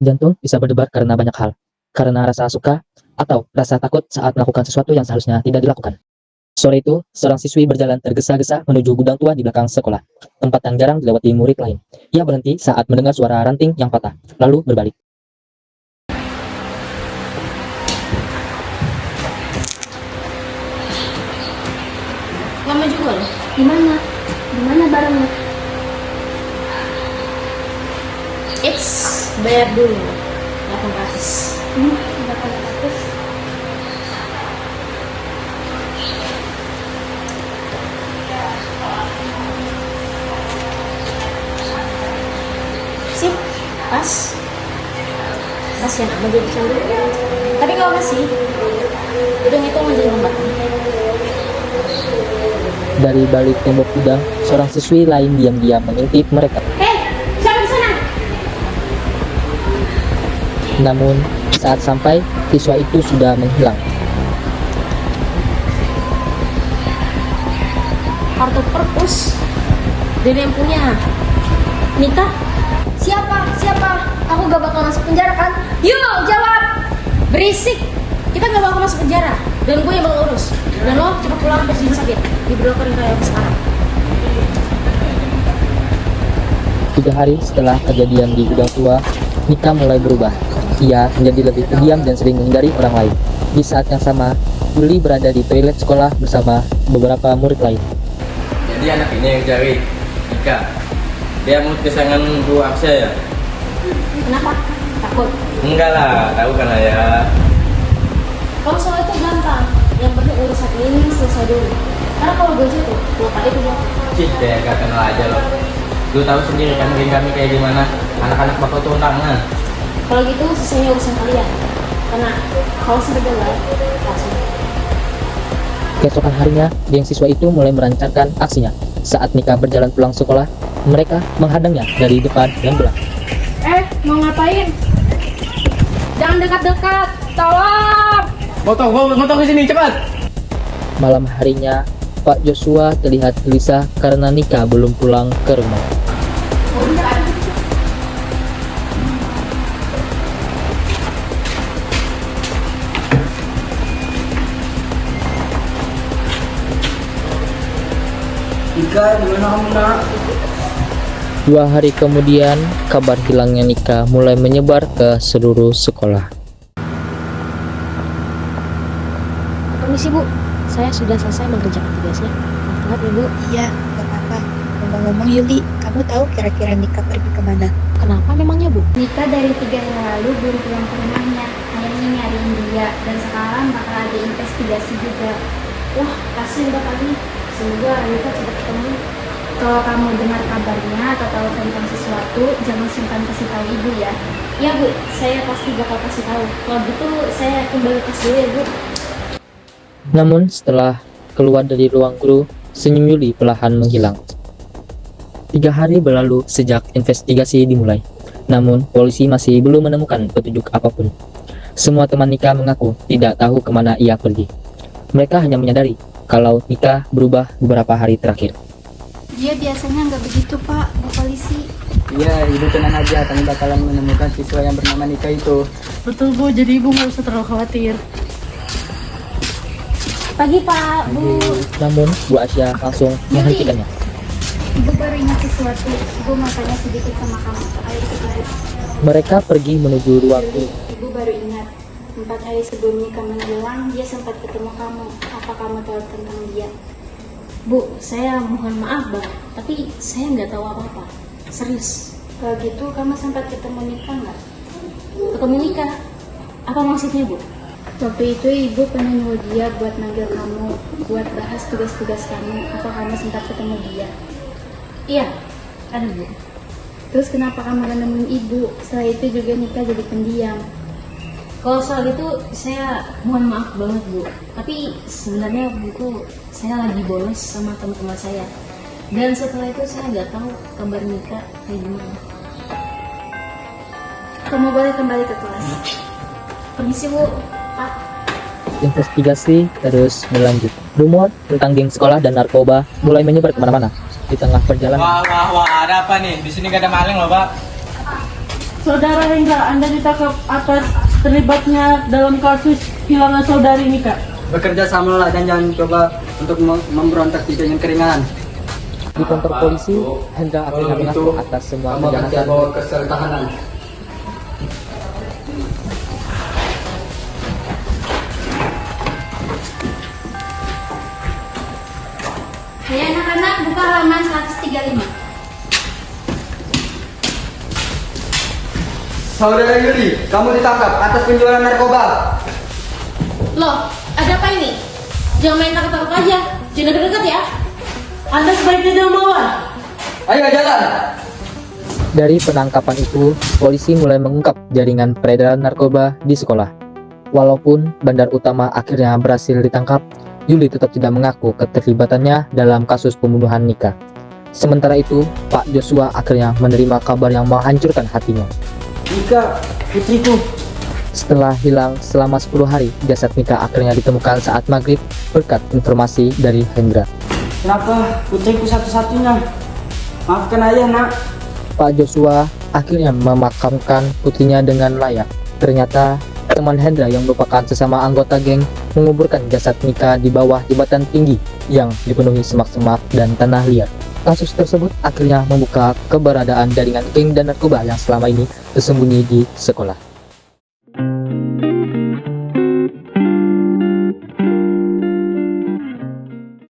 Jantung bisa berdebar karena banyak hal, karena rasa suka atau rasa takut saat melakukan sesuatu yang seharusnya tidak dilakukan. Sore itu, seorang siswi berjalan tergesa-gesa menuju gudang tua di belakang sekolah, tempat yang jarang dilewati murid lain. Ia berhenti saat mendengar suara ranting yang patah, lalu berbalik. Lama juga loh. Gimana? Gimana barangnya? Bayar dulu 800. 800. Sip, pas. Kasihan amat jadi cemburu. Tapi kalau masih, hidung itu menjadi membatang. Dari balik tembok gudang, seorang siswi lain diam-diam mengintip mereka. Siapa di sana? Namun, saat sampai, siswa itu sudah menghilang. Kartu perpus. Dia yang punya. Nikah? Siapa? Aku gak bakal masuk penjara kan? Yuk, jawab! Berisik! Kita gak bakal masuk penjara. Dan gue yang bakal urus. Dan lo cepat pulang ke sini sakit. Di broker kayak sekarang. 3 hari setelah kejadian di gudang tua, Nika mulai berubah. Ia menjadi lebih pendiam dan sering menghindari orang lain. Di saat yang sama, Yuli berada di toilet sekolah bersama beberapa murid lain. Jadi anak ini yang cari Nika. Dia murid kesayangan Bu Aksya ya? Kenapa? Takut? Enggak lah, tahu kan ayah. Kalau soal itu gampang. Yang penting urusan ini selesai dulu. Karena kalau gue situ, lupa itu loh. Cih, dia gak kenal aja loh. Lu tahu sendiri kan geng kami kayak gimana? Anak-anak bakal turun tangan. Kalau gitu selesainya urusan kalian. Karena kalau sampai gagal, langsung. Keesokan harinya, geng siswa itu mulai melancarkan aksinya. Saat Nika berjalan pulang sekolah, mereka menghadangnya dari depan dan belakang. Mau ngapain? Jangan dekat-dekat, tolong! Motong ke sini cepat. Malam harinya, Pak Joshua terlihat gelisah karena Nika belum pulang ke rumah. Ika, dimana kamu nak? 2 hari kemudian, kabar hilangnya Nika mulai menyebar ke seluruh sekolah. Permisi Bu, saya sudah selesai mengerjakan tugasnya. Maaf ya Bu. Ya, gak apa-apa. Ngomong-ngomong Yuli, kamu tahu kira-kira Nika pergi kemana? Kenapa memangnya Bu? Nika dari 3 hari lalu baru pulang ke rumahnya, hanya nyariin dia, dan sekarang bakal ada investigasi juga. Wah, kasihan Mbak kali. Semoga Nika cepat ketemu. Kalau kamu dengar kabarnya atau tahu tentang sesuatu, jangan simpan kasih tahu ibu ya. Ya Bu, saya pasti bakal kasih tahu. Kalau gitu saya kembali ke dulu ya Bu. Namun setelah keluar dari ruang guru, senyum Yuli perlahan menghilang. 3 hari berlalu sejak investigasi dimulai. Namun polisi masih belum menemukan petunjuk apapun. Semua teman Nika mengaku tidak tahu kemana ia pergi. Mereka hanya menyadari kalau Nika berubah beberapa hari terakhir. Dia biasanya nggak begitu Pak, Bu Polisi. Iya, ibu tenang aja, kami bakalan menemukan siswa yang bernama Nika itu. Betul Bu, jadi ibu nggak usah terlalu khawatir. Pagi Pak, Bu. Namun Bu Asya langsung menghentikannya. Ibu baru ingat sesuatu. Ibu mau tanya sedikit sama kamu. Ayo kita lihat. Mereka pergi menuju ruang guru. Ibu baru ingat. 4 hari sebelum Nika menghilang, dia sempat ketemu kamu. Apa kamu tahu tentang dia? Bu, saya mohon maaf Bang, tapi saya nggak tahu apa-apa. Serius. Kalau gitu, kamu sempat ketemu Nika nggak? Ketemu Nika? Apa maksudnya Bu? Waktu itu ibu pernah nyuruh dia buat manggil kamu, buat bahas tugas-tugas kamu. Apa kamu sempat ketemu dia? Iya, ada Bu. Terus kenapa kamu gak nemuin ibu? Setelah itu juga Nika jadi pendiam. Kalau soal itu saya mohon maaf banget Bu. Tapi sebenarnya buku saya lagi bolos sama teman-teman saya. Dan setelah itu saya nggak tahu kabar Nika kayak gimana. Kamu boleh kembali ke kelas. Permisi Bu. Pak. Investigasi terus berlanjut. Rumor tentang geng sekolah dan narkoba mulai menyebar kemana-mana. Di tengah perjalanan, Wah, ada apa nih? Di sini gak ada maling loh, Pak. Saudara Hendra, Anda ditangkap atas terlibatnya dalam kasus hilangnya saudari Nika. Bekerja samalah dan jangan coba untuk memberontak dengan keringanan. Di kantor polisi, Hendra akhirnya mengaku atas semua Kamu akan saya kejahatan. bawa ke sel tahanan. Hai anak-anak, buka halaman 135. Saudara Yuli, kamu ditangkap atas penjualan narkoba. Loh, ada apa ini? Jangan main takut-takut aja. Jangan deket-deket ya. Anda sebaiknya jangan melawan. Ayo jalan. Dari penangkapan itu, polisi mulai mengungkap jaringan peredaran narkoba di sekolah. Walaupun bandar utama akhirnya berhasil ditangkap, Yuli tetap tidak mengaku keterlibatannya dalam kasus pembunuhan Nika. Sementara itu, Pak Joshua akhirnya menerima kabar yang menghancurkan hatinya. Nika, putriku. Setelah hilang selama 10 hari, jasad Nika akhirnya ditemukan saat maghrib berkat informasi dari Hendra. Kenapa putriku satu-satunya? Maafkan ayah, nak. Pak Joshua akhirnya memakamkan putrinya dengan layak. Ternyata teman Hendra yang merupakan sesama anggota geng menguburkan jasad Nika di bawah jembatan tinggi yang dipenuhi semak-semak dan tanah liat. Kasus tersebut akhirnya membuka keberadaan jaringan geng dan narkoba yang selama ini bersembunyi di sekolah.